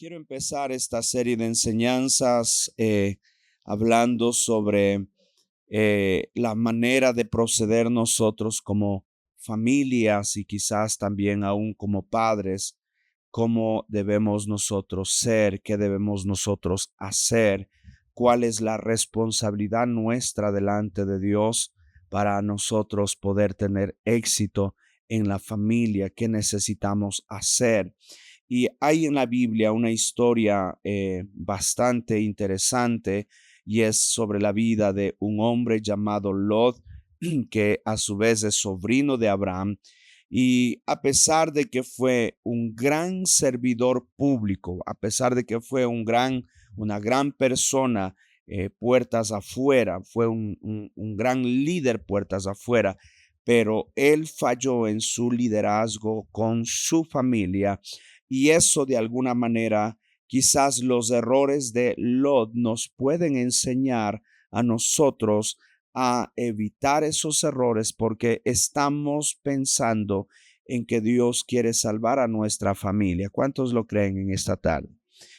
Quiero empezar esta serie de enseñanzas hablando sobre la manera de proceder nosotros como familias y quizás también aún como padres, cómo debemos nosotros ser, qué debemos nosotros hacer, cuál es la responsabilidad nuestra delante de Dios para nosotros poder tener éxito en la familia, qué necesitamos hacer. Y hay en la Biblia una historia bastante interesante y es sobre la vida de un hombre llamado Lot, que a su vez es sobrino de Abraham. Y a pesar de que fue un gran servidor público, a pesar de que fue una gran persona, puertas afuera, fue un gran líder puertas afuera, pero él falló en su liderazgo con su familia y eso de alguna manera, quizás los errores de Lot nos pueden enseñar a nosotros a evitar esos errores porque estamos pensando en que Dios quiere salvar a nuestra familia. ¿Cuántos lo creen en esta tarde?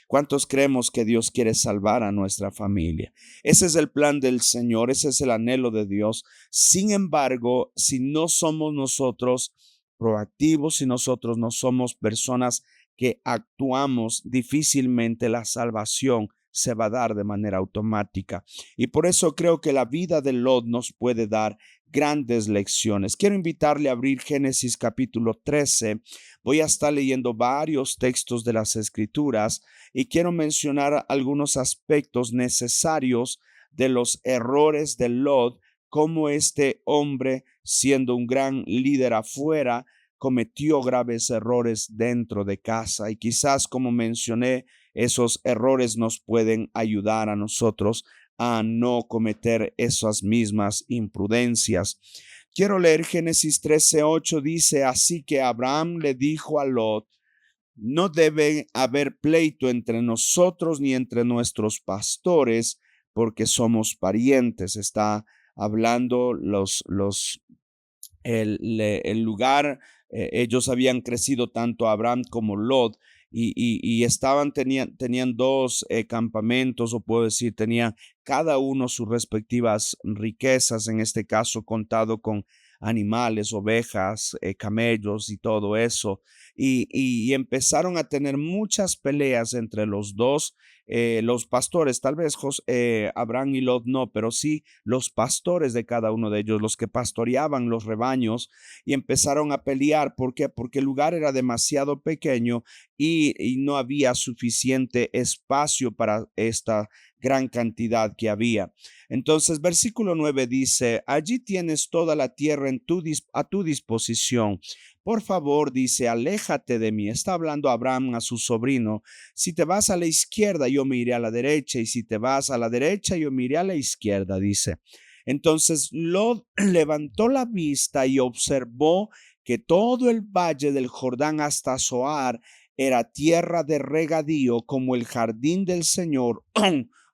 ¿Cuántos creemos que Dios quiere salvar a nuestra familia? Ese es el plan del Señor, ese es el anhelo de Dios. Sin embargo, si no somos nosotros proactivos, si nosotros no somos personas que actuamos, difícilmente la salvación se va a dar de manera automática. Y por eso creo que la vida de Lot nos puede dar grandes lecciones. Quiero invitarle a abrir Génesis capítulo 13. Voy a estar leyendo varios textos de las Escrituras y quiero mencionar algunos aspectos necesarios de los errores de Lot, cómo este hombre, siendo un gran líder afuera, cometió graves errores dentro de casa y quizás, como mencioné, esos errores nos pueden ayudar a nosotros a no cometer esas mismas imprudencias. Quiero leer Génesis 13:8, dice, así que Abraham le dijo a Lot, no debe haber pleito entre nosotros ni entre nuestros pastores, porque somos parientes. Está hablando el lugar, ellos habían crecido tanto Abraham como Lot y tenían dos campamentos, o puedo decir, tenían cada uno sus respectivas riquezas, en este caso contado con animales, ovejas, camellos y todo eso. Y empezaron a tener muchas peleas entre los dos, los pastores, tal vez Abraham y Lot no, pero sí los pastores de cada uno de ellos, los que pastoreaban los rebaños, y empezaron a pelear. ¿Por qué? Porque el lugar era demasiado pequeño y no había suficiente espacio para esta gran cantidad que había. Entonces, versículo 9 dice, allí tienes toda la tierra a tu disposición. Por favor, dice, aléjate de mí. Está hablando Abraham a su sobrino. Si te vas a la izquierda, yo me iré a la derecha, y si te vas a la derecha, yo me iré a la izquierda, dice. Entonces Lot levantó la vista y observó que todo el valle del Jordán hasta Zoar era tierra de regadío, como el jardín del Señor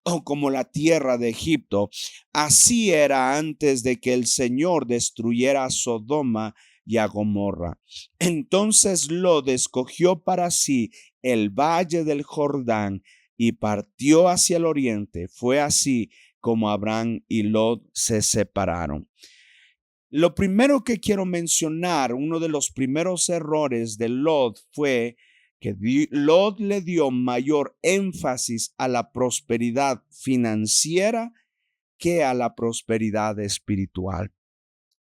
o como la tierra de Egipto. Así era antes de que el Señor destruyera a Sodoma y a Gomorra. Entonces Lot escogió para sí el valle del Jordán y partió hacia el oriente. Fue así como Abraham y Lot se separaron. Lo primero que quiero mencionar, uno de los primeros errores de Lot fue que Lot le dio mayor énfasis a la prosperidad financiera que a la prosperidad espiritual.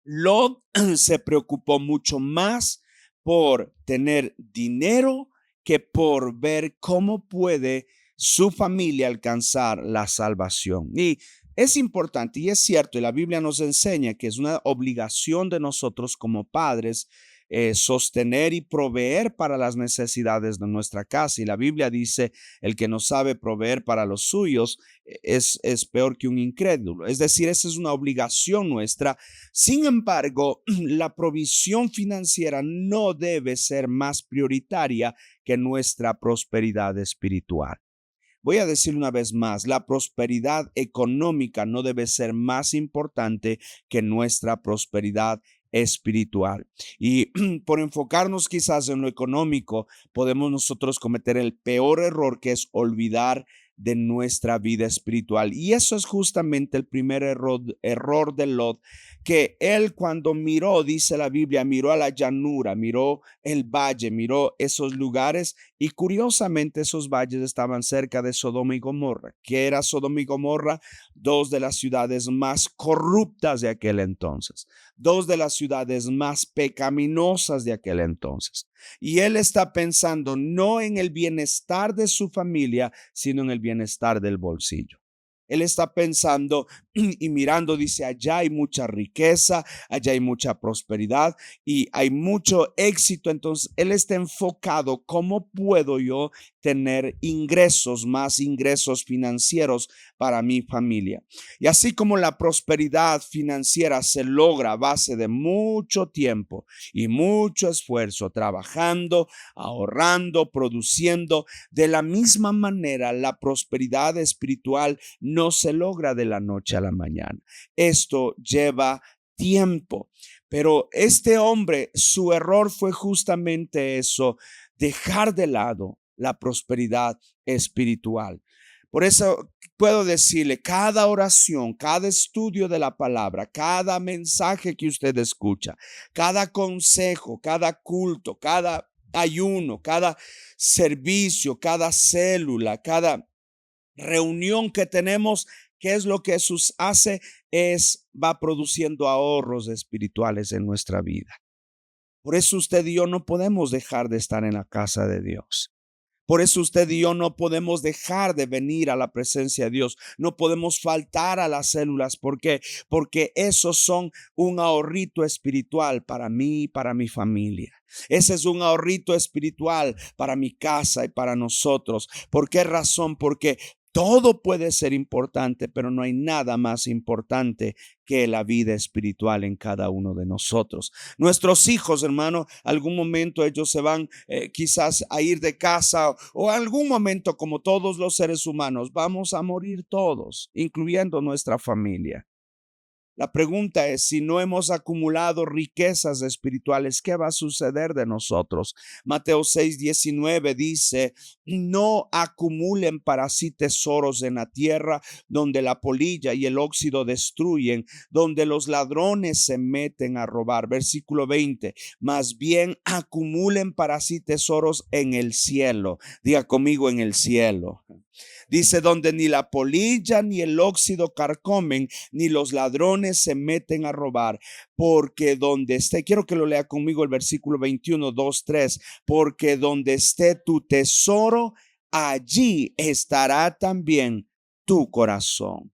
Lot se preocupó mucho más por tener dinero que por ver cómo puede su familia alcanzar la salvación. Y es importante y es cierto, y la Biblia nos enseña que es una obligación de nosotros como padres sostener y proveer para las necesidades de nuestra casa. Y la Biblia dice, el que no sabe proveer para los suyos es peor que un incrédulo. Es decir, esa es una obligación nuestra. Sin embargo, la provisión financiera no debe ser más prioritaria que nuestra prosperidad espiritual. Voy a decir una vez más, la prosperidad económica no debe ser más importante que nuestra prosperidad espiritual. Y por enfocarnos quizás en lo económico, podemos nosotros cometer el peor error, que es olvidar de nuestra vida espiritual. Y eso es justamente el primer error de Lot, que él cuando miró, dice la Biblia, miró a la llanura, miró el valle, miró esos lugares, y curiosamente esos valles estaban cerca de Sodoma y Gomorra. ¿Qué era Sodoma y Gomorra? Dos de las ciudades más corruptas de aquel entonces, dos de las ciudades más pecaminosas de aquel entonces. Y él está pensando no en el bienestar de su familia, sino en el bienestar del bolsillo. Él está pensando y mirando, dice, allá hay mucha riqueza, allá hay mucha prosperidad y hay mucho éxito. Entonces, él está enfocado, ¿cómo puedo yo tener ingresos, más ingresos financieros para mi familia? Y así como la prosperidad financiera se logra a base de mucho tiempo y mucho esfuerzo, trabajando, ahorrando, produciendo, de la misma manera la prosperidad espiritual no se logra de la noche a la mañana. Esto lleva tiempo. Pero este hombre, su error fue justamente eso, dejar de lado la prosperidad espiritual. Por eso puedo decirle, cada oración, cada estudio de la palabra, cada mensaje que usted escucha, cada consejo, cada culto, cada ayuno, cada servicio, cada célula, cada reunión que tenemos, ¿qué es lo que Jesús hace? Va produciendo ahorros espirituales en nuestra vida. Por eso usted y yo no podemos dejar de estar en la casa de Dios. Por eso usted y yo no podemos dejar de venir a la presencia de Dios. No podemos faltar a las células. ¿Por qué? Porque esos son un ahorrito espiritual para mí y para mi familia. Ese es un ahorrito espiritual para mi casa y para nosotros. ¿Por qué razón? Porque todo puede ser importante, pero no hay nada más importante que la vida espiritual en cada uno de nosotros. Nuestros hijos, hermano, algún momento ellos se van quizás a ir de casa o algún momento, como todos los seres humanos, vamos a morir todos, incluyendo nuestra familia. La pregunta es, si no hemos acumulado riquezas espirituales, ¿qué va a suceder de nosotros? Mateo 6:19 dice, no acumulen para sí tesoros en la tierra, donde la polilla y el óxido destruyen, donde los ladrones se meten a robar. Versículo 20, más bien acumulen para sí tesoros en el cielo. Diga conmigo, en el cielo. Dice, donde ni la polilla ni el óxido carcomen, ni los ladrones se meten a robar, porque donde esté, quiero que lo lea conmigo el versículo 21, 2, 3, porque donde esté tu tesoro, allí estará también tu corazón.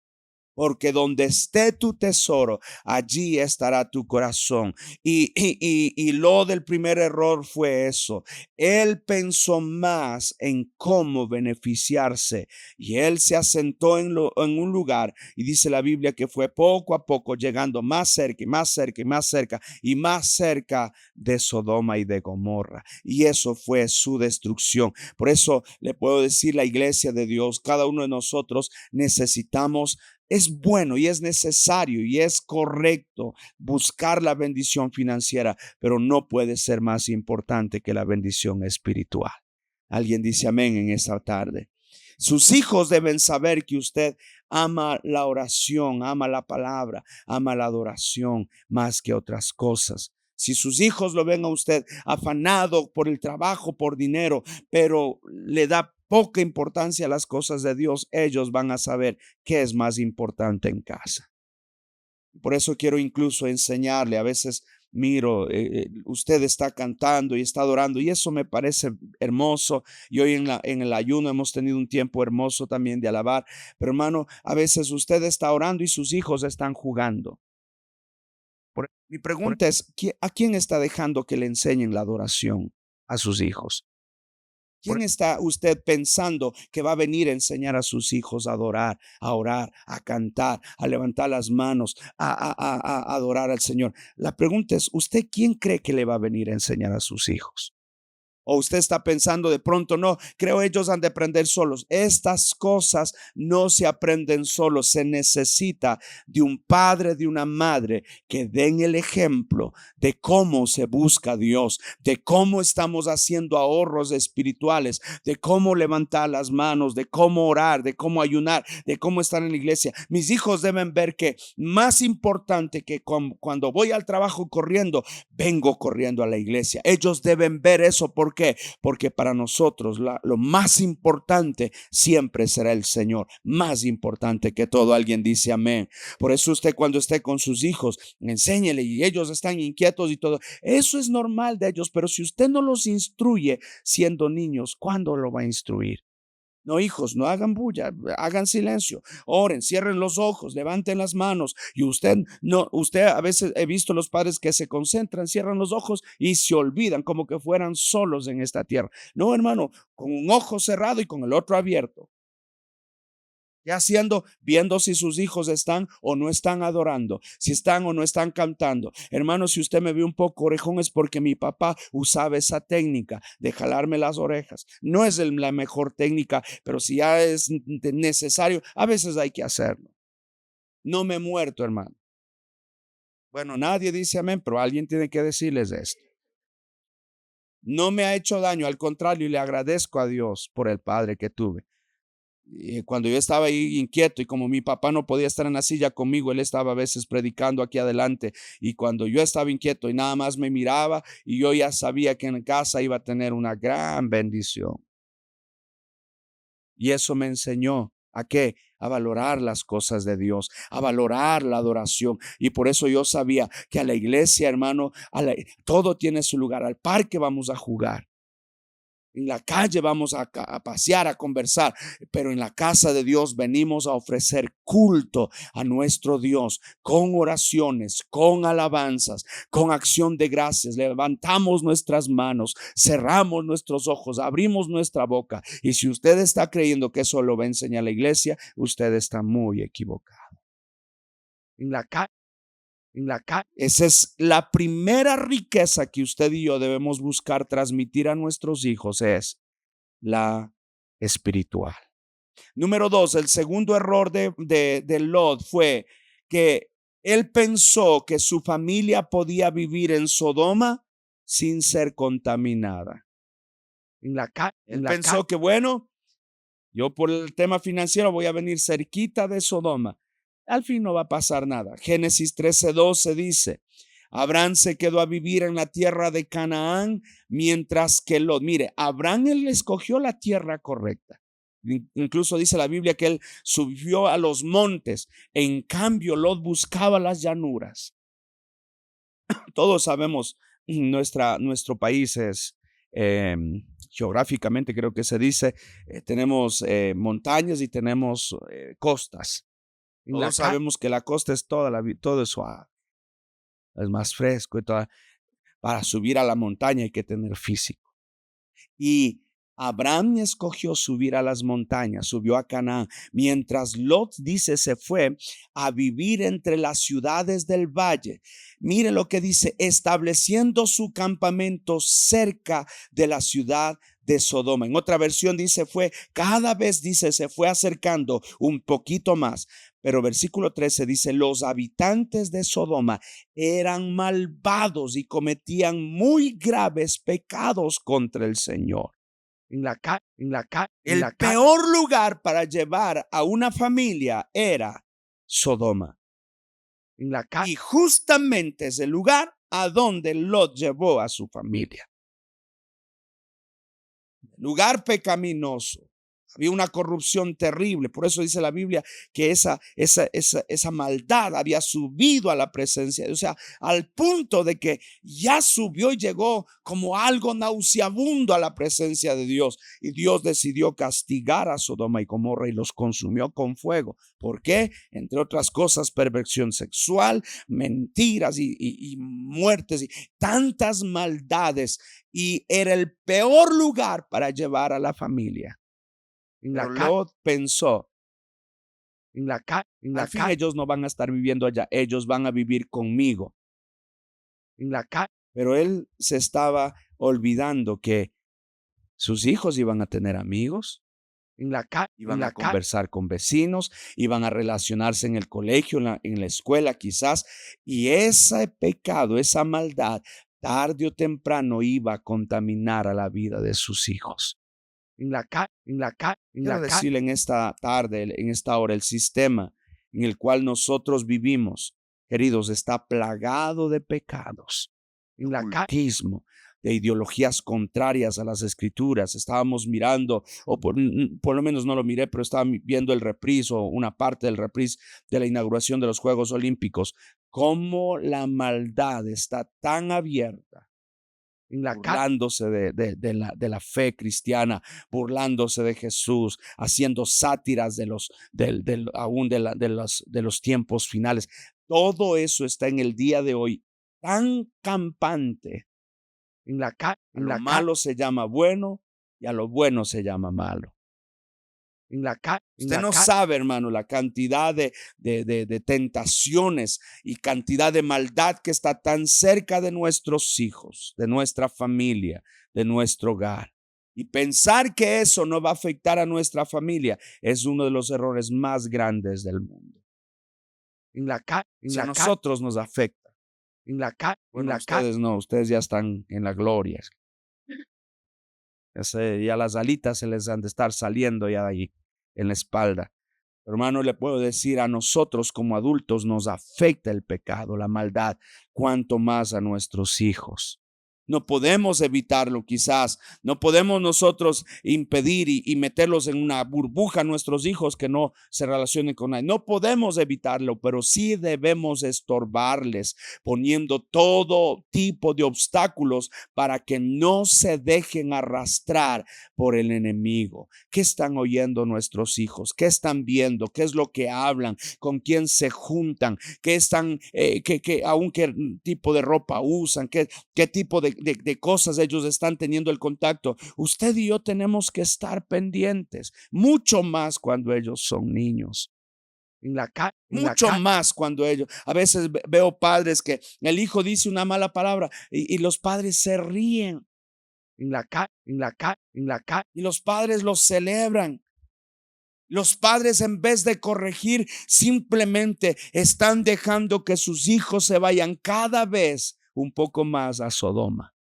Porque donde esté tu tesoro, allí estará tu corazón. Y lo del primer error fue eso. Él pensó más en cómo beneficiarse y él se asentó en un lugar, y dice la Biblia que fue poco a poco llegando más cerca y más cerca y más cerca y más cerca de Sodoma y de Gomorra. Y eso fue su destrucción. Por eso le puedo decir, la iglesia de Dios, cada uno de nosotros necesitamos, es bueno y es necesario y es correcto buscar la bendición financiera, pero no puede ser más importante que la bendición espiritual. Alguien dice amén en esta tarde. Sus hijos deben saber que usted ama la oración, ama la palabra, ama la adoración más que otras cosas. Si sus hijos lo ven a usted afanado por el trabajo, por dinero, pero le da poca importancia a las cosas de Dios, ellos van a saber qué es más importante en casa. Por eso quiero incluso enseñarle, a veces miro, usted está cantando y está adorando y eso me parece hermoso, y hoy en el ayuno hemos tenido un tiempo hermoso también de alabar, pero hermano, a veces usted está orando y sus hijos están jugando. Mi pregunta es, ¿a quién está dejando que le enseñen la adoración a sus hijos? ¿Quién está usted pensando que va a venir a enseñar a sus hijos a adorar, a orar, a cantar, a levantar las manos, a adorar al Señor? La pregunta es, ¿usted quién cree que le va a venir a enseñar a sus hijos? O usted está pensando de pronto, no, creo ellos han de aprender solos. Estas cosas no se aprenden solos. Se necesita de un padre, de una madre que den el ejemplo de cómo se busca a Dios, de cómo estamos haciendo ahorros espirituales, de cómo levantar las manos, de cómo orar, de cómo ayunar, de cómo estar en la iglesia. Mis hijos deben ver que más importante que cuando voy al trabajo corriendo, vengo corriendo a la iglesia. Ellos deben ver eso. ¿Por qué? Porque para nosotros lo más importante siempre será el Señor, más importante que todo. Alguien dice amén. Por eso usted, cuando esté con sus hijos, enséñele, y ellos están inquietos y todo, eso es normal de ellos. Pero si usted no los instruye siendo niños, ¿cuándo lo va a instruir? No, hijos, no hagan bulla, hagan silencio, oren, cierren los ojos, levanten las manos. Y usted a veces he visto los padres que se concentran, cierran los ojos y se olvidan como que fueran solos en esta tierra. No, hermano, con un ojo cerrado y con el otro abierto, ya viendo si sus hijos están o no están adorando, si están o no están cantando. Hermano, si usted me ve un poco orejón, es porque mi papá usaba esa técnica de jalarme las orejas. No es la mejor técnica, pero si ya es necesario, a veces hay que hacerlo. No me he muerto, hermano. Bueno, nadie dice amén, pero alguien tiene que decirles esto. No me ha hecho daño, al contrario, y le agradezco a Dios por el padre que tuve. Cuando yo estaba ahí inquieto, y como mi papá no podía estar en la silla conmigo, él estaba a veces predicando aquí adelante, y cuando yo estaba inquieto y nada más me miraba, y yo ya sabía que en casa iba a tener una gran bendición. Y eso me enseñó ¿a qué? A valorar las cosas de Dios, a valorar la adoración. Y por eso yo sabía que a la iglesia, hermano, todo tiene su lugar. Al parque vamos a jugar, en la calle vamos a pasear, a conversar, pero en la casa de Dios venimos a ofrecer culto a nuestro Dios con oraciones, con alabanzas, con acción de gracias. Levantamos nuestras manos, cerramos nuestros ojos, abrimos nuestra boca. Y si usted está creyendo que eso lo va a enseñar la iglesia, usted está muy equivocado. En la calle. Esa es la primera riqueza que usted y yo debemos buscar transmitir a nuestros hijos, es la espiritual. Número 2, el segundo error de Lot fue que él pensó que su familia podía vivir en Sodoma sin ser contaminada. Él pensó que bueno, yo por el tema financiero voy a venir cerquita de Sodoma. Al fin no va a pasar nada. Génesis 13:12 dice: Abraham se quedó a vivir en la tierra de Canaán, mientras que Lot, mire, Abraham él escogió la tierra correcta. Incluso dice la Biblia que él subió a los montes. En cambio, Lot buscaba las llanuras. Todos sabemos, nuestro país es geográficamente, creo que se dice, tenemos montañas y tenemos costas. Todos sabemos que la costa es todo es suave, es más fresco y todo. Para subir a la montaña hay que tener físico. Y Abraham escogió subir a las montañas, subió a Canaán, mientras Lot, dice, se fue a vivir entre las ciudades del valle. Mire lo que dice: estableciendo su campamento cerca de la ciudad de Sodoma. En otra versión dice cada vez se fue acercando un poquito más. Pero versículo 13 dice: los habitantes de Sodoma eran malvados y cometían muy graves pecados contra el Señor. El peor lugar para llevar a una familia era Sodoma. Y justamente es el lugar a donde Lot llevó a su familia. Lugar pecaminoso. Había una corrupción terrible. Por eso dice la Biblia que esa maldad había subido a la presencia, o sea, al punto de que ya subió y llegó como algo nauseabundo a la presencia de Dios. Y Dios decidió castigar a Sodoma y Gomorra y los consumió con fuego. ¿Por qué? Entre otras cosas, perversión sexual, mentiras y muertes y tantas maldades. Y era el peor lugar para llevar a la familia. Lot pensó: al fin ellos no van a estar viviendo allá, ellos van a vivir conmigo. Pero él se estaba olvidando que Sus hijos iban a tener amigos, iban a conversar con vecinos, iban a relacionarse en el colegio, en la escuela quizás, y ese pecado, esa maldad, tarde o temprano iba a contaminar a la vida de sus hijos. Quiero decirle en esta tarde, en esta hora, el sistema en el cual nosotros vivimos, queridos, está plagado de pecados, de ocultismo, de ideologías contrarias a las escrituras. Estábamos mirando, o por lo menos no lo miré, pero estaba viendo el reprise o una parte del reprise de la inauguración de los Juegos Olímpicos, cómo la maldad está tan abierta, burlándose de la fe cristiana, burlándose de Jesús, haciendo sátiras aún de los tiempos finales. Todo eso está en el día de hoy tan campante. A lo malo se llama bueno y a lo bueno se llama malo. Usted no sabe, hermano, la cantidad de tentaciones y cantidad de maldad que está tan cerca de nuestros hijos, de nuestra familia, de nuestro hogar. Y pensar que eso no va a afectar a nuestra familia es uno de los errores más grandes del mundo. Si a nosotros nos afecta. Bueno, ustedes no, ustedes ya están en la gloria. Ya las alitas se les han de estar saliendo ya de ahí en la espalda. Hermano, le puedo decir, a nosotros como adultos nos afecta el pecado, la maldad, cuanto más a nuestros hijos. No podemos evitarlo quizás, no podemos nosotros impedir y meterlos en una burbuja a nuestros hijos que no se relacionen con nadie. No podemos evitarlo, pero sí debemos estorbarles poniendo todo tipo de obstáculos para que no se dejen arrastrar por el enemigo. ¿Qué están oyendo nuestros hijos? ¿Qué están viendo? ¿Qué es lo que hablan? ¿Con quién se juntan? ¿Qué están, aún qué tipo de ropa usan? ¿Qué tipo de cosas ellos están teniendo el contacto? Usted y yo tenemos que estar pendientes, mucho más cuando ellos son niños. Mucho más cuando ellos, a veces veo padres que el hijo dice una mala palabra y los padres se ríen. Y los padres los celebran. Los padres, en vez de corregir, simplemente están dejando que sus hijos se vayan cada vez un poco más a Sodoma,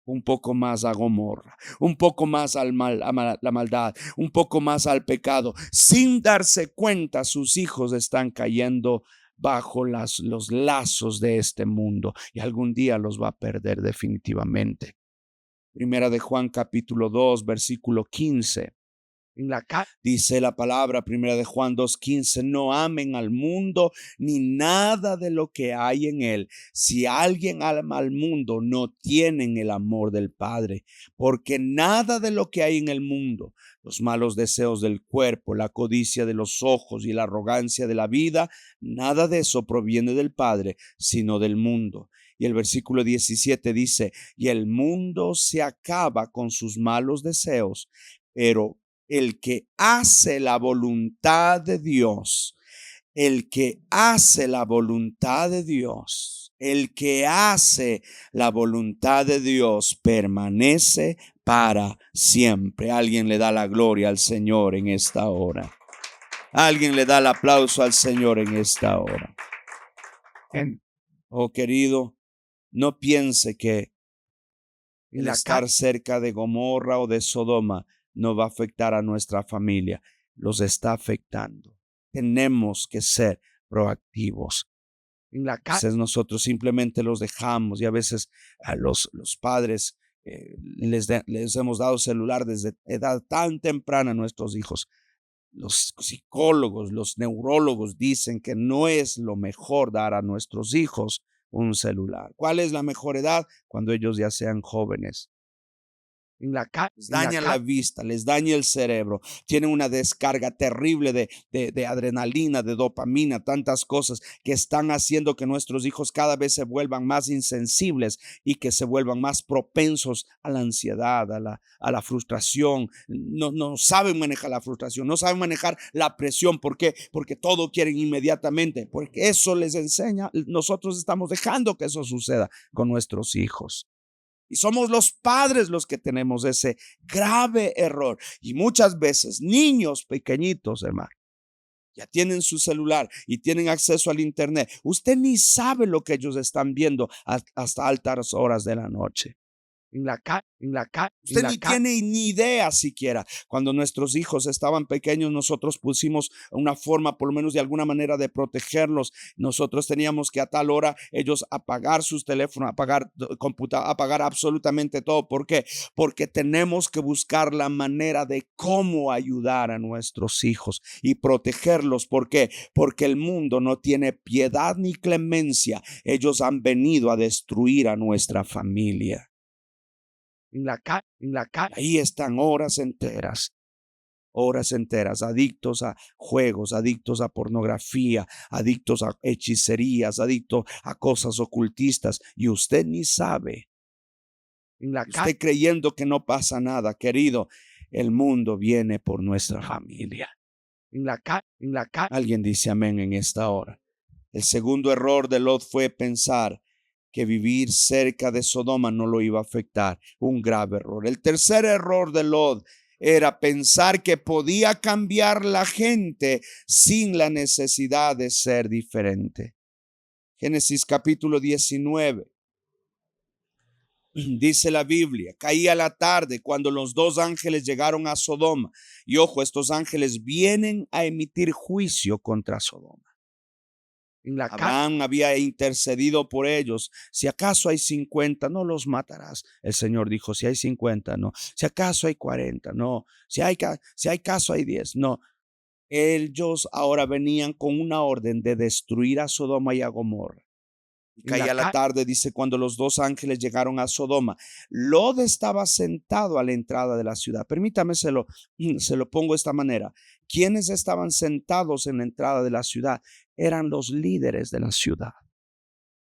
un poco más a Gomorra, un poco más a la maldad, un poco más al pecado. Sin darse cuenta, sus hijos están cayendo bajo los lazos de este mundo y algún día los va a perder definitivamente. Primera de Juan capítulo 2 versículo 15. Dice la palabra, primera de Juan 2:15, no amen al mundo ni nada de lo que hay en él. Si alguien ama al mundo, no tienen el amor del Padre, porque nada de lo que hay en el mundo, los malos deseos del cuerpo, la codicia de los ojos y la arrogancia de la vida, nada de eso proviene del Padre, sino del mundo. Y el versículo 17 dice, y el mundo se acaba con sus malos deseos, pero el que hace la voluntad de Dios, el que hace la voluntad de Dios, el que hace la voluntad de Dios permanece para siempre. Alguien le da la gloria al Señor en esta hora. Alguien le da el aplauso al Señor en esta hora. Oh, querido, no piense que el estar cerca de Gomorra o de Sodoma no va a afectar a nuestra familia. Los está afectando. Tenemos que ser proactivos. A veces nosotros simplemente los dejamos y a veces a los padres les hemos dado celular desde edad tan temprana a nuestros hijos. Los psicólogos, los neurólogos dicen que no es lo mejor dar a nuestros hijos un celular. ¿Cuál es la mejor edad? Cuando ellos ya sean jóvenes. Les daña la vista, les daña el cerebro, tienen una descarga terrible de adrenalina, de dopamina, tantas cosas que están haciendo que nuestros hijos cada vez se vuelvan más insensibles y que se vuelvan más propensos a la ansiedad, a la frustración. No saben manejar la frustración, no saben manejar la presión. ¿Por qué? Porque todo quieren inmediatamente, porque eso les enseña. Nosotros estamos dejando que eso suceda con nuestros hijos. Y somos los padres los que tenemos ese grave error. Y muchas veces niños pequeñitos, hermano, ya tienen su celular y tienen acceso al internet. Usted ni sabe lo que ellos están viendo hasta altas horas de la noche. Usted ni tiene ni idea siquiera. Cuando nuestros hijos estaban pequeños, nosotros pusimos una forma, por lo menos de alguna manera, de protegerlos. Nosotros teníamos que a tal hora ellos apagar sus teléfonos, apagar computador, apagar absolutamente todo. ¿Por qué? Porque tenemos que buscar la manera de cómo ayudar a nuestros hijos y protegerlos. ¿Por qué? Porque el mundo no tiene piedad ni clemencia. Ellos han venido a destruir a nuestra familia. Ahí están horas enteras, adictos a juegos, adictos a pornografía, adictos a hechicerías, adictos a cosas ocultistas, y usted ni sabe. Usted creyendo que no pasa nada, querido, el mundo viene por nuestra familia. Alguien dice amén en esta hora. El segundo error de Lot fue pensar que vivir cerca de Sodoma no lo iba a afectar. Un grave error. El tercer error de Lot era pensar que podía cambiar la gente sin la necesidad de ser diferente. Génesis capítulo 19. Dice la Biblia, caía la tarde cuando los dos ángeles llegaron a Sodoma. Y ojo, estos ángeles vienen a emitir juicio contra Sodoma. Abraham había intercedido por ellos. Si acaso hay 50, no los matarás. El Señor dijo, si hay 50, no. Si acaso hay 40, no. Si hay caso hay 10, no. Ellos ahora venían con una orden de destruir a Sodoma y a Gomorra. Y caía la tarde, dice, cuando los dos ángeles llegaron a Sodoma. Lot estaba sentado a la entrada de la ciudad. Permítame, se lo pongo de esta manera. ¿Quiénes estaban sentados en la entrada de la ciudad? Eran los líderes de la ciudad.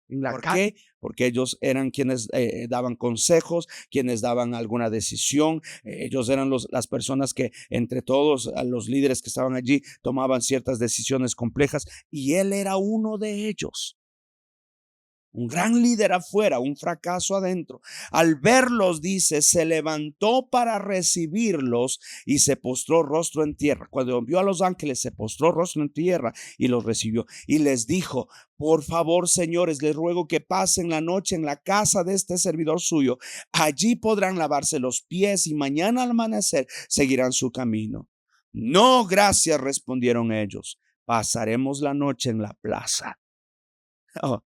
¿Por qué? Porque ellos eran quienes daban consejos, quienes daban alguna decisión. Ellos eran las personas que entre todos los líderes que estaban allí tomaban ciertas decisiones complejas, y él era uno de ellos. Un gran líder afuera, un fracaso adentro. Al verlos, dice, se levantó para recibirlos y se postró rostro en tierra. Cuando vio a los ángeles, se postró rostro en tierra y los recibió. Y les dijo, por favor, señores, les ruego que pasen la noche en la casa de este servidor suyo. Allí podrán lavarse los pies y mañana al amanecer seguirán su camino. No, gracias, respondieron ellos. Pasaremos la noche en la plaza. Oh.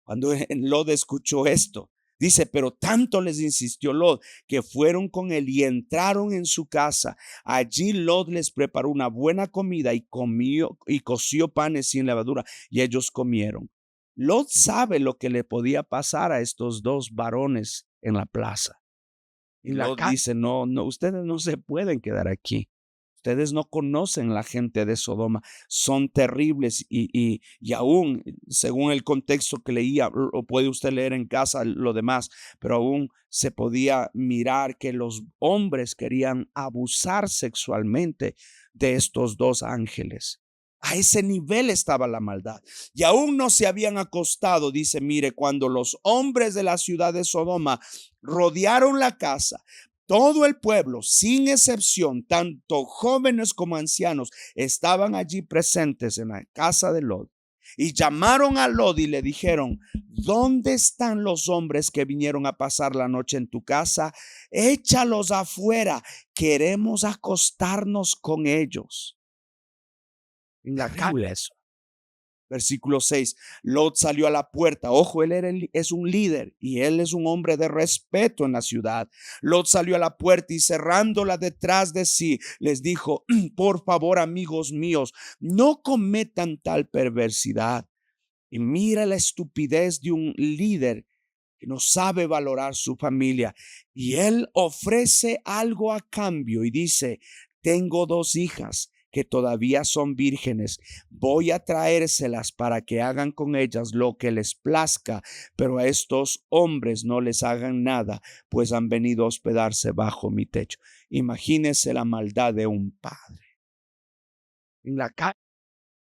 Cuando Lot escuchó esto, dice, pero tanto les insistió Lot que fueron con él y entraron en su casa. Allí Lot les preparó una buena comida y coció panes sin levadura, y ellos comieron. Lot sabe lo que le podía pasar a estos dos varones en la plaza. Y Lot dice, no, ustedes no se pueden quedar aquí. Ustedes no conocen la gente de Sodoma, son terribles y aún, según el contexto que leía, lo puede usted leer en casa lo demás, pero aún se podía mirar que los hombres querían abusar sexualmente de estos dos ángeles. A ese nivel estaba la maldad. Y aún no se habían acostado, dice, mire, cuando los hombres de la ciudad de Sodoma rodearon la casa, todo el pueblo, sin excepción, tanto jóvenes como ancianos, estaban allí presentes en la casa de Lot. Y llamaron a Lot y le dijeron, ¿dónde están los hombres que vinieron a pasar la noche en tu casa? Échalos afuera, queremos acostarnos con ellos. Terrible eso. Versículo 6, Lot salió a la puerta. Ojo, es un líder y él es un hombre de respeto en la ciudad. Lot salió a la puerta y cerrándola detrás de sí, les dijo, por favor, amigos míos, no cometan tal perversidad. Y mira la estupidez de un líder que no sabe valorar su familia. Y él ofrece algo a cambio y dice, tengo dos hijas que todavía son vírgenes, voy a traérselas para que hagan con ellas lo que les plazca, pero a estos hombres no les hagan nada, pues han venido a hospedarse bajo mi techo. Imagínese la maldad de un padre.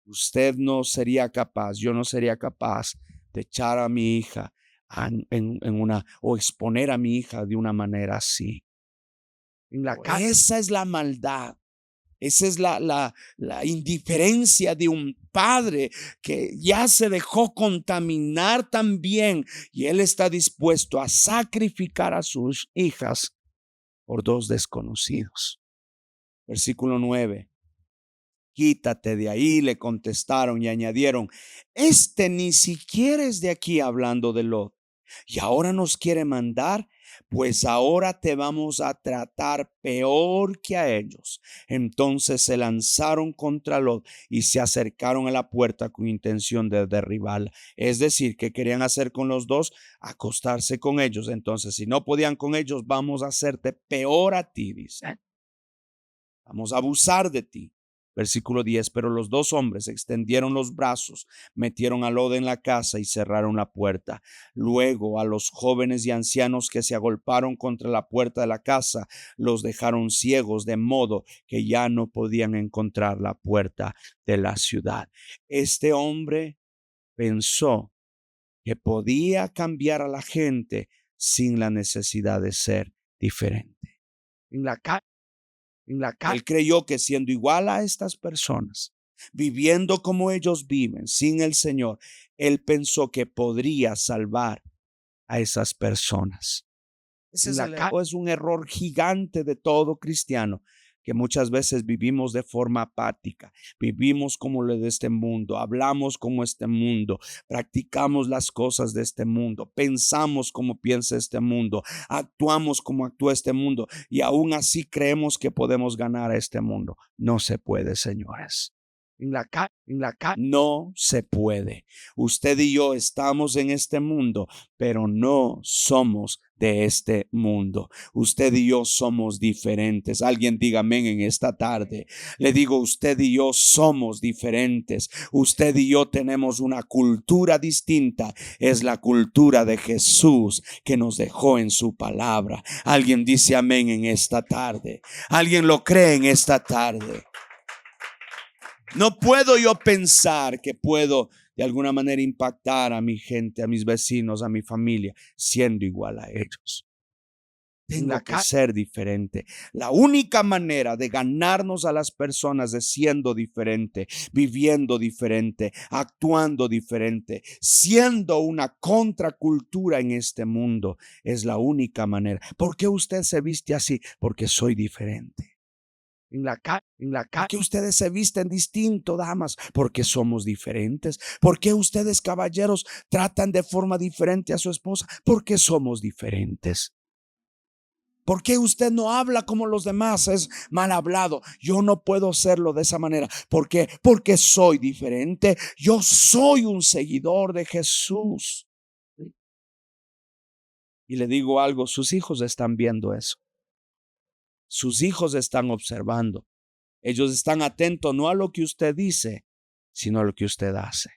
Usted no sería capaz, yo no sería capaz de echar a mi hija en una, o exponer a mi hija de una manera así. Esa es la maldad. Esa es la indiferencia de un padre que ya se dejó contaminar también, y él está dispuesto a sacrificar a sus hijas por dos desconocidos. Versículo 9. Quítate de ahí, le contestaron y añadieron, este ni siquiera es de aquí, hablando de Lot, y ahora nos quiere mandar, pues ahora te vamos a tratar peor que a ellos. Entonces se lanzaron contra Lot y se acercaron a la puerta con intención de derribarla. Es decir, ¿qué querían hacer con los dos? Acostarse con ellos. Entonces, si no podían con ellos, vamos a hacerte peor a ti, dice. Vamos a abusar de ti. Versículo 10, pero los dos hombres extendieron los brazos, metieron a Lot en la casa y cerraron la puerta. Luego a los jóvenes y ancianos que se agolparon contra la puerta de la casa, los dejaron ciegos, de modo que ya no podían encontrar la puerta de la ciudad. Este hombre pensó que podía cambiar a la gente sin la necesidad de ser diferente. Él creyó que siendo igual a estas personas, viviendo como ellos viven, sin el Señor, él pensó que podría salvar a esas personas. Ese es un error gigante de todo cristiano, que muchas veces vivimos de forma apática, vivimos como lo de este mundo, hablamos como este mundo, practicamos las cosas de este mundo, pensamos como piensa este mundo, actuamos como actúa este mundo, y aún así creemos que podemos ganar a este mundo. No se puede, señores. No se puede. Usted y yo estamos en este mundo, pero no somos de este mundo. Usted y yo somos diferentes. Alguien diga amén en esta tarde. Le digo, usted y yo somos diferentes. Usted y yo tenemos una cultura distinta. Es la cultura de Jesús que nos dejó en su palabra. Alguien dice amén en esta tarde. Alguien lo cree en esta tarde. No puedo yo pensar que puedo de alguna manera impactar a mi gente, a mis vecinos, a mi familia, siendo igual a ellos. Tengo que ser diferente. La única manera de ganarnos a las personas es siendo diferente, viviendo diferente, actuando diferente, siendo una contracultura en este mundo. Es la única manera. ¿Por qué usted se viste así? Porque soy diferente. ¿Por qué ustedes se visten distinto, damas? Porque somos diferentes. ¿Por qué ustedes, caballeros, tratan de forma diferente a su esposa? Porque somos diferentes. ¿Por qué usted no habla como los demás? Es mal hablado. Yo no puedo hacerlo de esa manera. ¿Por qué? Porque soy diferente. Yo soy un seguidor de Jesús. Y le digo algo, sus hijos están viendo eso. Sus hijos están observando. Ellos están atentos no a lo que usted dice, sino a lo que usted hace.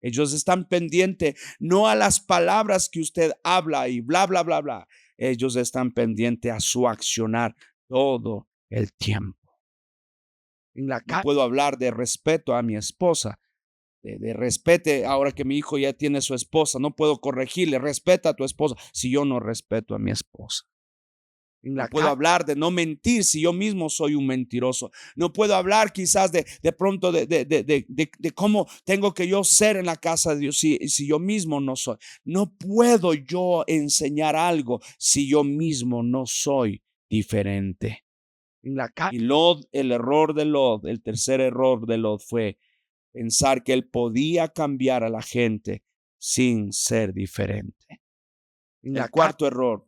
Ellos están pendientes no a las palabras que usted habla y bla, bla, bla, bla. Ellos están pendientes a su accionar todo el tiempo. No puedo hablar de respeto a mi esposa, de respete ahora que mi hijo ya tiene su esposa. No puedo corregirle, respeta a tu esposa si yo no respeto a mi esposa. No puedo hablar de no mentir si yo mismo soy un mentiroso. No puedo hablar quizás de pronto de cómo tengo que yo ser en la casa de Dios si yo mismo no soy. No puedo yo enseñar algo si yo mismo no soy diferente. Y Lot, el error de Lot, el tercer error de Lot fue pensar que él podía cambiar a la gente sin ser diferente. El cuarto error.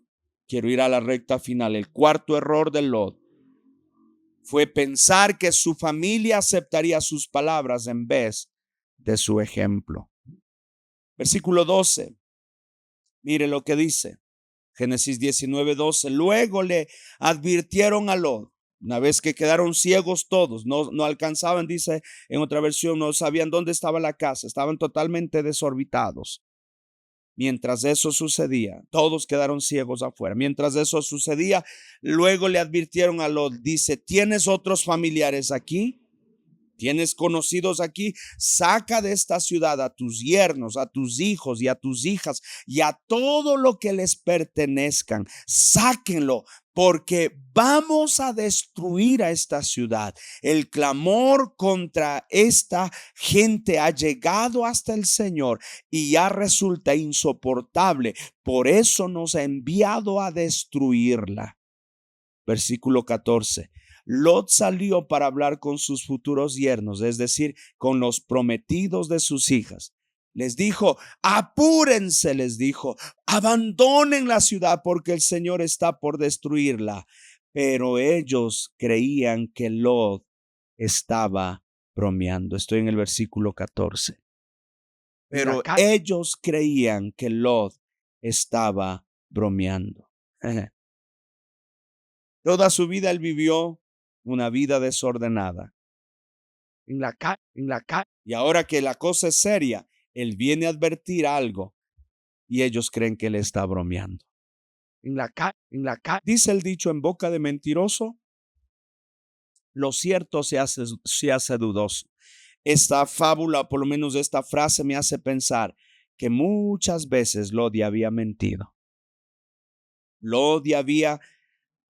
Quiero ir a la recta final. El cuarto error de Lot fue pensar que su familia aceptaría sus palabras en vez de su ejemplo. Versículo 12. Mire lo que dice. Génesis 19:12. Luego le advirtieron a Lot. Una vez que quedaron ciegos todos, no alcanzaban, dice en otra versión, no sabían dónde estaba la casa. Estaban totalmente desorbitados. Mientras eso sucedía, todos quedaron ciegos afuera. Mientras eso sucedía, luego le advirtieron a Lot, dice, ¿tienes otros familiares aquí? ¿Tienes conocidos aquí? Saca de esta ciudad a tus yernos, a tus hijos y a tus hijas y a todo lo que les pertenezcan. Sáquenlo, porque vamos a destruir a esta ciudad. El clamor contra esta gente ha llegado hasta el Señor y ya resulta insoportable. Por eso nos ha enviado a destruirla. Versículo 14. Lot salió para hablar con sus futuros yernos, es decir, con los prometidos de sus hijas. Les dijo: apúrense, les dijo, abandonen la ciudad porque el Señor está por destruirla. Pero ellos creían que Lot estaba bromeando. Estoy en el versículo 14. Pero ellos creían que Lot estaba bromeando. Toda su vida él vivió una vida desordenada. Y ahora que la cosa es seria, él viene a advertir algo y ellos creen que él está bromeando. Dice el dicho: en boca de mentiroso, lo cierto se hace dudoso. Esta fábula, por lo menos esta frase, me hace pensar que muchas veces Lot había mentido. Lot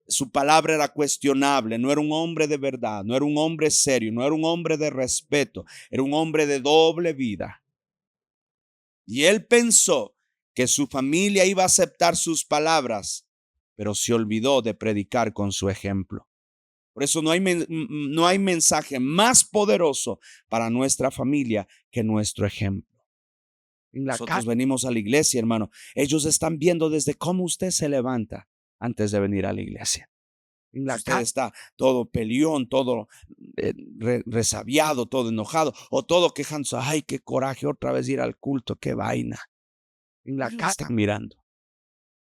su palabra era cuestionable, no era un hombre de verdad, no era un hombre serio, no era un hombre de respeto, era un hombre de doble vida. Y él pensó que su familia iba a aceptar sus palabras, pero se olvidó de predicar con su ejemplo. Por eso no hay mensaje más poderoso para nuestra familia que nuestro ejemplo. Nosotros venimos a la iglesia, hermano. Ellos están viendo desde cómo usted se levanta antes de venir a la iglesia. Usted está todo peleón, todo resabiado, todo enojado o todo quejándose. Ay, qué coraje otra vez ir al culto, qué vaina. Ellos están mirando.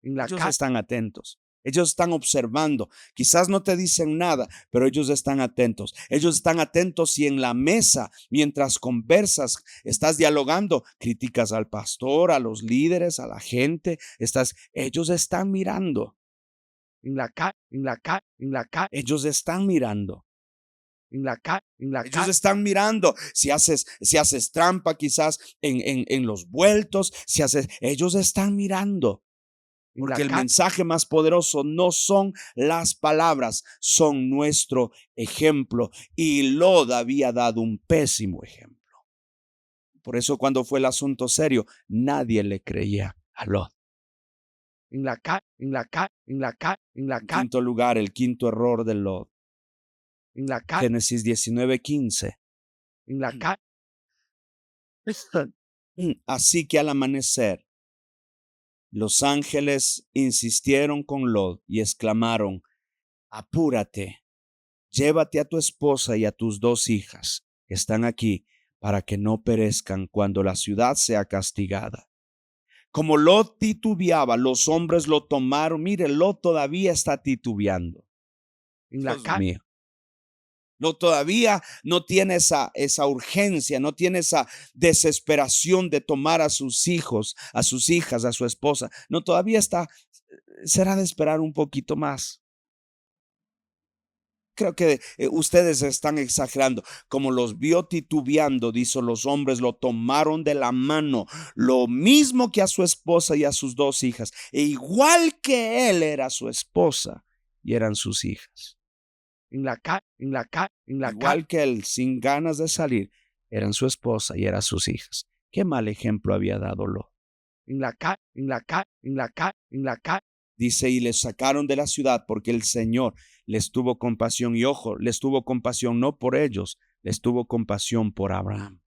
Ellos están atentos. Ellos están observando. Quizás no te dicen nada, pero ellos están atentos. Ellos están atentos y en la mesa, mientras conversas, estás dialogando, criticas al pastor, a los líderes, a la gente. Ellos están mirando. Ellos están mirando. Ellos están mirando si haces trampa quizás en los vueltos, ellos están mirando. Porque el mensaje más poderoso no son las palabras, son nuestro ejemplo. Y Lot había dado un pésimo ejemplo. Por eso cuando fue el asunto serio, nadie le creía a Lot. En quinto lugar, el quinto error de Lot. Génesis 19:15. Así que al amanecer, los ángeles insistieron con Lot y exclamaron: apúrate, llévate a tu esposa y a tus 2 hijas que están aquí para que no perezcan cuando la ciudad sea castigada. Como Lot titubeaba, los hombres lo tomaron. Mire, Lot todavía está titubeando. Dios mío. Lot todavía no tiene esa urgencia, no tiene esa desesperación de tomar a sus hijos, a sus hijas, a su esposa. No, todavía será de esperar un poquito más. Creo que ustedes están exagerando. Como los vio titubeando, dice, los hombres lo tomaron de la mano, lo mismo que a su esposa y a sus 2 hijas, e igual que él era su esposa y eran sus hijas. Igual que él, sin ganas de salir, eran su esposa y eran sus hijas. Qué mal ejemplo había dado Lot. Dice, y les sacaron de la ciudad porque el Señor les tuvo compasión. Y ojo, les tuvo compasión no por ellos, les tuvo compasión por Abraham.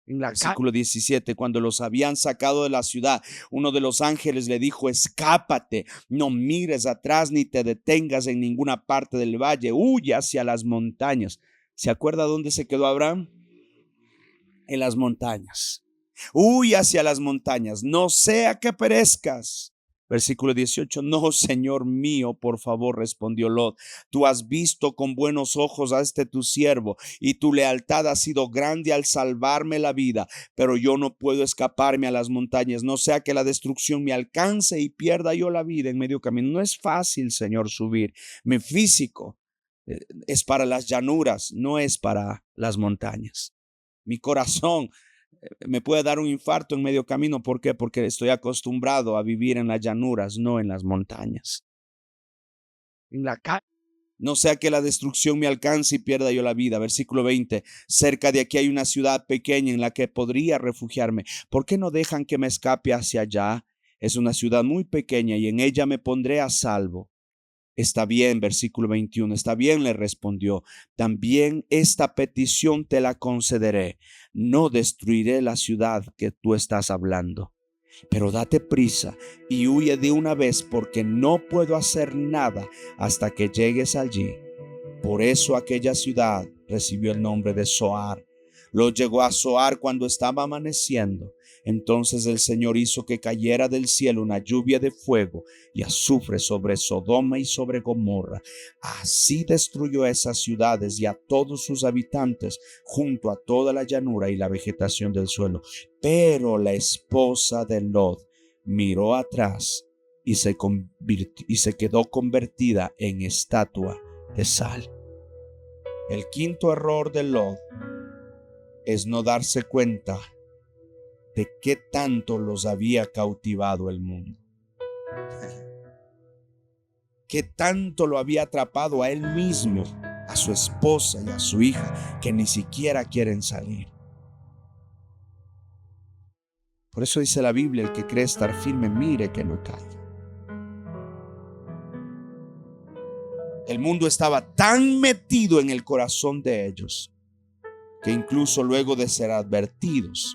Versículo 17, cuando los habían sacado de la ciudad, uno de los ángeles le dijo: escápate, no mires atrás ni te detengas en ninguna parte del valle, huye hacia las montañas. ¿Se acuerda dónde se quedó Abraham? En las montañas. Huye hacia las montañas, no sea que perezcas. Versículo 18, no, Señor mío, por favor, respondió Lot, tú has visto con buenos ojos a este tu siervo y tu lealtad ha sido grande al salvarme la vida, pero yo no puedo escaparme a las montañas, no sea que la destrucción me alcance y pierda yo la vida en medio camino. No es fácil, Señor, subir. Mi físico es para las llanuras, no es para las montañas. Mi corazón me puede dar un infarto en medio camino. ¿Por qué? Porque estoy acostumbrado a vivir en las llanuras, no en las montañas. En la calle. No sea que la destrucción me alcance y pierda yo la vida. Versículo 20. Cerca de aquí hay una ciudad pequeña en la que podría refugiarme. ¿Por qué no dejan que me escape hacia allá? Es una ciudad muy pequeña y en ella me pondré a salvo. Está bien, versículo 21. Está bien, le respondió. También esta petición te la concederé. No destruiré la ciudad que tú estás hablando. Pero date prisa y huye de una vez, porque no puedo hacer nada hasta que llegues allí. Por eso aquella ciudad recibió el nombre de Zoar. Lot llegó a Zoar cuando estaba amaneciendo. Entonces el Señor hizo que cayera del cielo una lluvia de fuego y azufre sobre Sodoma y sobre Gomorra. Así destruyó esas ciudades y a todos sus habitantes, junto a toda la llanura y la vegetación del suelo. Pero la esposa de Lot miró atrás y se quedó convertida en estatua de sal. El quinto error de Lot es no darse cuenta de qué tanto los había cautivado el mundo. Qué tanto lo había atrapado a él mismo, a su esposa y a su hija, que ni siquiera quieren salir. Por eso dice la Biblia, el que cree estar firme, mire que no caiga. El mundo estaba tan metido en el corazón de ellos que incluso luego de ser advertidos,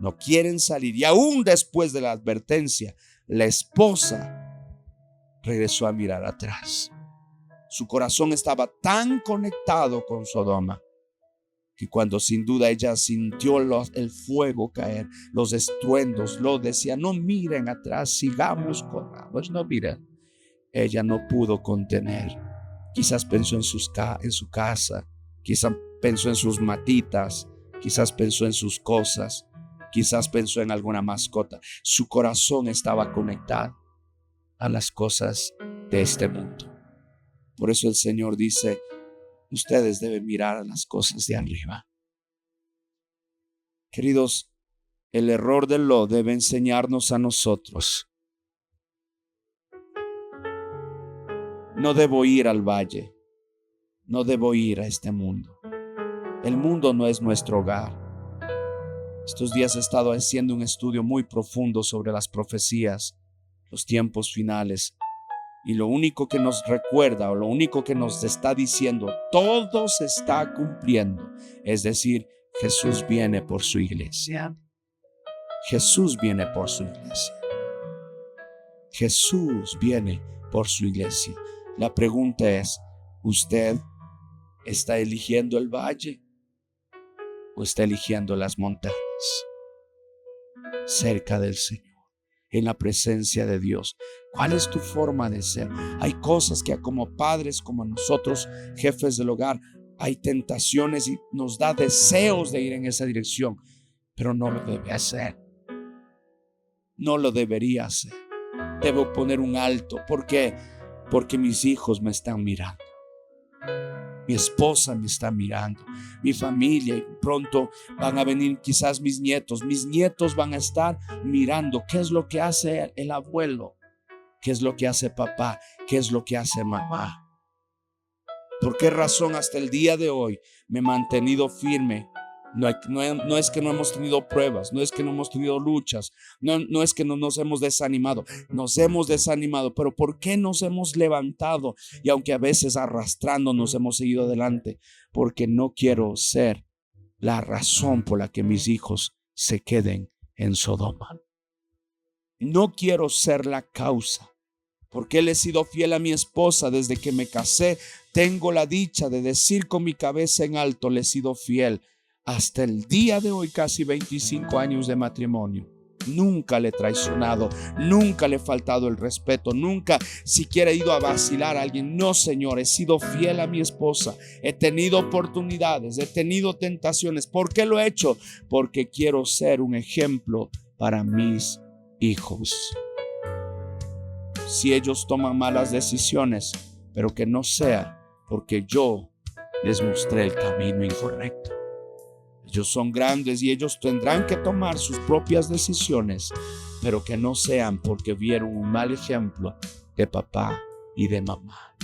no quieren salir. Y aún después de la advertencia, la esposa regresó a mirar atrás. Su corazón estaba tan conectado con Sodoma que cuando sin duda ella sintió el fuego caer, los estruendos, lo decía: no miren atrás, sigamos, corramos, no miren. Ella no pudo contener. Quizás pensó en su casa, quizás pensó en sus matitas, quizás pensó en sus cosas, quizás pensó en alguna mascota. Su corazón estaba conectado a las cosas de este mundo. Por eso el Señor dice: ustedes deben mirar a las cosas de arriba. Queridos, el error de Lot debe enseñarnos a nosotros. No debo ir al valle, no debo ir a este mundo. El mundo no es nuestro hogar. Estos días he estado haciendo un estudio muy profundo sobre las profecías, los tiempos finales, y lo único que nos recuerda, o lo único que nos está diciendo, todo se está cumpliendo. Es decir, Jesús viene por su iglesia. Jesús viene por su iglesia. Jesús viene por su iglesia. La pregunta es: ¿usted está eligiendo el valle o está eligiendo las montañas? Cerca del Señor, en la presencia de Dios. ¿Cuál es tu forma de ser? Hay cosas que como padres, como nosotros, jefes del hogar, hay tentaciones y nos da deseos de ir en esa dirección, pero no lo debe hacer. No lo debería hacer. Debo poner un alto. ¿Por qué? Porque mis hijos me están mirando. Mi esposa me está mirando, mi familia, y pronto van a venir quizás mis nietos. Mis nietos van a estar mirando qué es lo que hace el abuelo, qué es lo que hace papá, qué es lo que hace mamá. ¿Por qué razón hasta el día de hoy me he mantenido firme? No es que no hemos tenido pruebas, no es que no hemos tenido luchas, no es que no nos hemos desanimado. Nos hemos desanimado, pero ¿por qué nos hemos levantado? Y aunque a veces arrastrándonos hemos seguido adelante, porque no quiero ser la razón por la que mis hijos se queden en Sodoma. No quiero ser la causa, porque le he sido fiel a mi esposa desde que me casé. Tengo la dicha de decir con mi cabeza en alto: le he sido fiel. Hasta el día de hoy, casi 25 años de matrimonio, nunca le he traicionado, nunca le he faltado el respeto, nunca siquiera he ido a vacilar a alguien. No, Señor, he sido fiel a mi esposa. He tenido oportunidades, he tenido tentaciones. ¿Por qué lo he hecho? Porque quiero ser un ejemplo para mis hijos. Si ellos toman malas decisiones, pero que no sea porque yo les mostré el camino incorrecto. Ellos son grandes y ellos tendrán que tomar sus propias decisiones, pero que no sean porque vieron un mal ejemplo de papá y de mamá.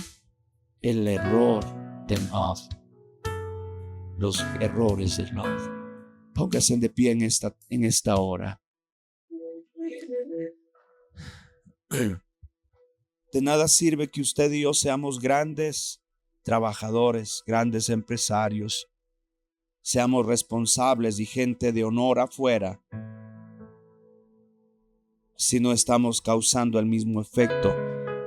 El error de Lot. Los errores de Lot. Pónganse de pie en esta hora. De nada sirve que usted y yo seamos grandes trabajadores, grandes empresarios, seamos responsables y gente de honor afuera, si no estamos causando el mismo efecto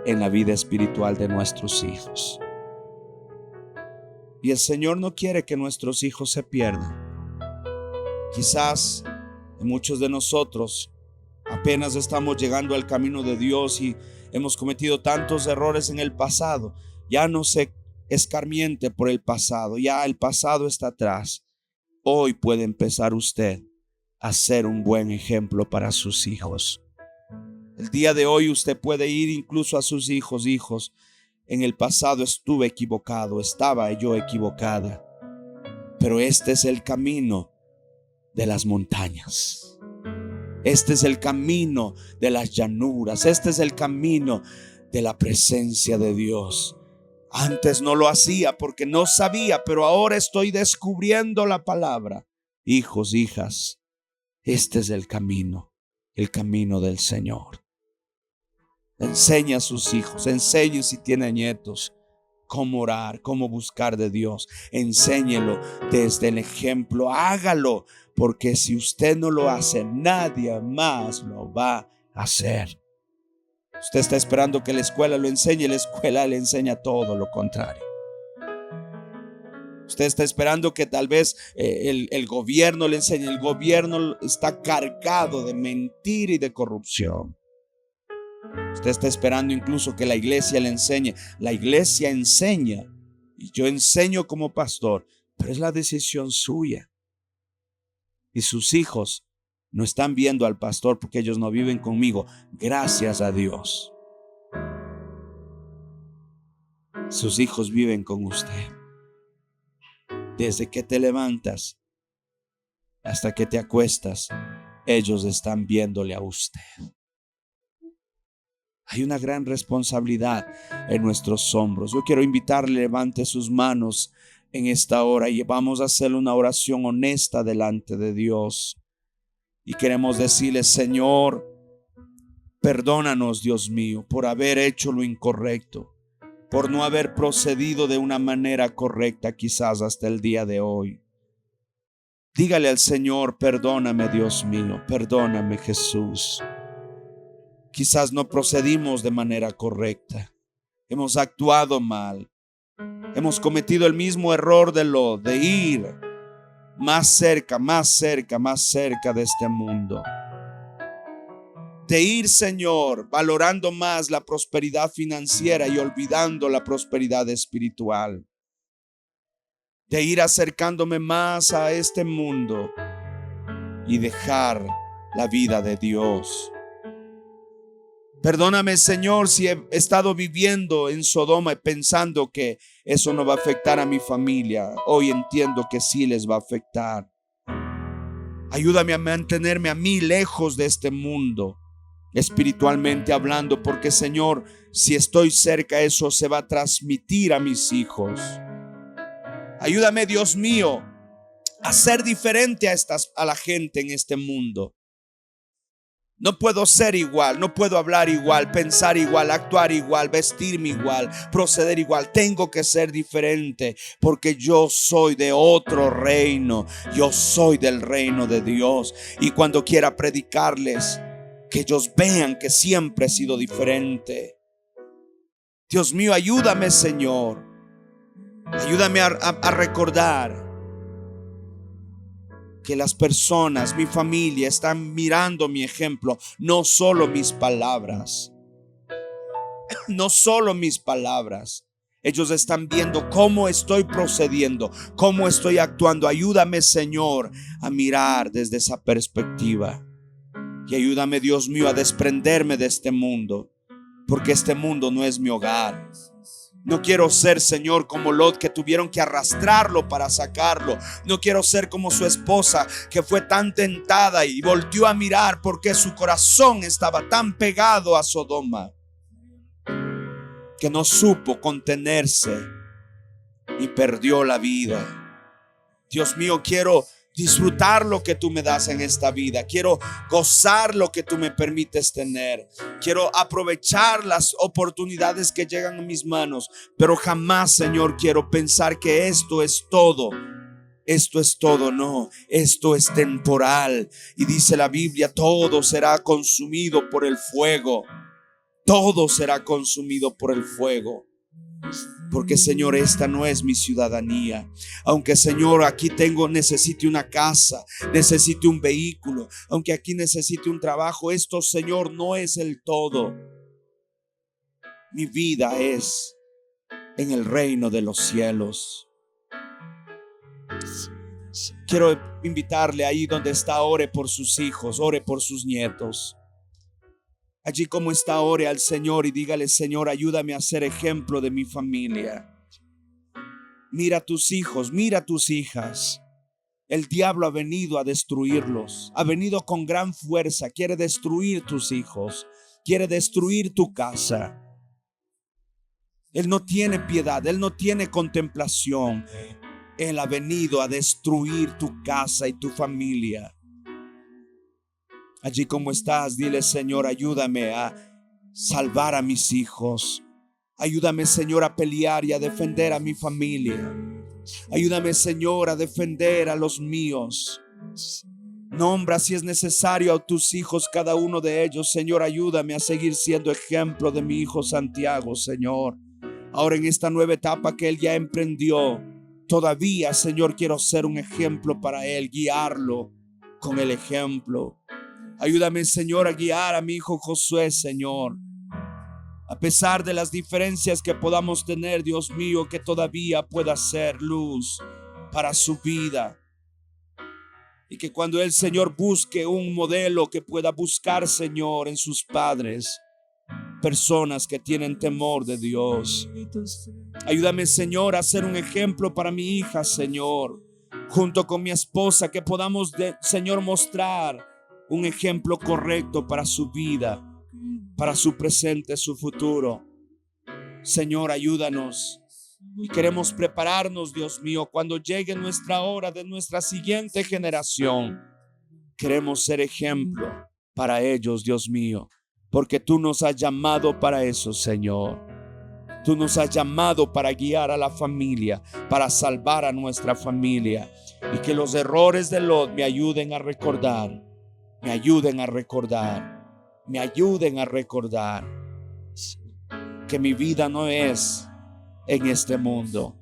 en la vida espiritual de nuestros hijos. Y el Señor no quiere que nuestros hijos se pierdan. Quizás muchos de nosotros apenas estamos llegando al camino de Dios y hemos cometido tantos errores en el pasado. Ya no se escarmiente por el pasado, ya el pasado está atrás. Hoy puede empezar usted a ser un buen ejemplo para sus hijos. El día de hoy usted puede ir incluso a sus hijos: hijos, en el pasado estuve equivocado, estaba yo equivocada, pero este es el camino de las montañas. Este es el camino de las llanuras. Este es el camino de la presencia de Dios. Antes no lo hacía porque no sabía, pero ahora estoy descubriendo la palabra. Hijos, hijas, este es el camino del Señor. Enseña a sus hijos, enseñe si tiene nietos cómo orar, cómo buscar de Dios. Enséñelo desde el ejemplo, hágalo, porque si usted no lo hace, nadie más lo va a hacer. Usted está esperando que la escuela lo enseñe, la escuela le enseña todo lo contrario. Usted está esperando que tal vez el gobierno le enseñe. El gobierno está cargado de mentira y de corrupción. Usted está esperando incluso que la iglesia le enseñe. La iglesia enseña y yo enseño como pastor, pero es la decisión suya. Y sus hijos no están viendo al pastor porque ellos no viven conmigo. Gracias a Dios. Sus hijos viven con usted. Desde que te levantas hasta que te acuestas, ellos están viéndole a usted. Hay una gran responsabilidad en nuestros hombros. Yo quiero invitarle, levante sus manos en esta hora y vamos a hacer una oración honesta delante de Dios. Y queremos decirle: Señor, perdónanos, Dios mío, por haber hecho lo incorrecto, por no haber procedido de una manera correcta quizás hasta el día de hoy. Dígale al Señor: perdóname, Dios mío, perdóname, Jesús. Quizás no procedimos de manera correcta. Hemos actuado mal. Hemos cometido el mismo error de Lot, de ir más cerca de este mundo. De ir, Señor, valorando más la prosperidad financiera y olvidando la prosperidad espiritual. De ir acercándome más a este mundo y dejar la vida de Dios. Perdóname, Señor, si he estado viviendo en Sodoma y pensando que eso no va a afectar a mi familia. Hoy entiendo que sí les va a afectar. Ayúdame a mantenerme a mí lejos de este mundo, espiritualmente hablando, porque, Señor, si estoy cerca, eso se va a transmitir a mis hijos. Ayúdame, Dios mío, a ser diferente a la gente en este mundo. No puedo ser igual, no puedo hablar igual, pensar igual, actuar igual, vestirme igual, proceder igual. Tengo que ser diferente porque yo soy de otro reino. Yo soy del reino de Dios. Y cuando quiera predicarles, que ellos vean que siempre he sido diferente. Dios mío, ayúdame, Señor. Ayúdame a recordar que las personas, mi familia, están mirando mi ejemplo, no solo mis palabras. No solo mis palabras. Ellos están viendo cómo estoy procediendo, cómo estoy actuando. Ayúdame, Señor, a mirar desde esa perspectiva. Y ayúdame, Dios mío, a desprenderme de este mundo, porque este mundo no es mi hogar. No quiero ser, Señor, como Lot, que tuvieron que arrastrarlo para sacarlo. No quiero ser como su esposa, que fue tan tentada y volteó a mirar porque su corazón estaba tan pegado a Sodoma, que no supo contenerse y perdió la vida. Dios mío, quiero disfrutar lo que tú me das en esta vida. Quiero gozar lo que tú me permites tener. Quiero aprovechar las oportunidades que llegan a mis manos. Pero jamás, Señor, quiero pensar que esto es todo. Esto es todo, no. Esto es temporal. Y dice la Biblia, todo será consumido por el fuego. Todo será consumido por el fuego. Porque, Señor, esta no es mi ciudadanía. Aunque, Señor, aquí necesite una casa, necesite un vehículo, aunque aquí necesite un trabajo, esto, Señor, no es el todo. Mi vida es en el reino de los cielos. Quiero invitarle ahí donde está, ore por sus hijos, ore por sus nietos. Allí como está, ore al Señor y dígale: Señor, ayúdame a ser ejemplo de mi familia. Mira a tus hijos, mira a tus hijas. El diablo ha venido a destruirlos. Ha venido con gran fuerza. Quiere destruir tus hijos. Quiere destruir tu casa. Él no tiene piedad. Él no tiene contemplación. Él ha venido a destruir tu casa y tu familia. Allí como estás, dile: Señor, ayúdame a salvar a mis hijos. Ayúdame, Señor, a pelear y a defender a mi familia. Ayúdame, Señor, a defender a los míos. Nombra si es necesario a tus hijos, cada uno de ellos. Señor, ayúdame a seguir siendo ejemplo de mi hijo Santiago, Señor. Ahora en esta nueva etapa que él ya emprendió, todavía, Señor, quiero ser un ejemplo para él, guiarlo con el ejemplo. Ayúdame, Señor, a guiar a mi hijo Josué, Señor. A pesar de las diferencias que podamos tener, Dios mío, que todavía pueda ser luz para su vida. Y que cuando el Señor busque un modelo, que pueda buscar, Señor, en sus padres, personas que tienen temor de Dios. Ayúdame, Señor, a ser un ejemplo para mi hija, Señor, junto con mi esposa, que podamos, Señor, mostrar un ejemplo correcto para su vida, para su presente, su futuro. Señor, ayúdanos. Y queremos prepararnos, Dios mío, cuando llegue nuestra hora de nuestra siguiente generación. Queremos ser ejemplo para ellos, Dios mío, porque tú nos has llamado para eso, Señor. Tú nos has llamado para guiar a la familia, para salvar a nuestra familia. Y que los errores de Lot me ayuden a recordar, me ayuden a recordar, me ayuden a recordar que mi vida no es en este mundo.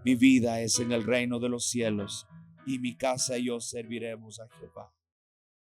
Mi vida es en el reino de los cielos, y mi casa y yo serviremos a Jehová.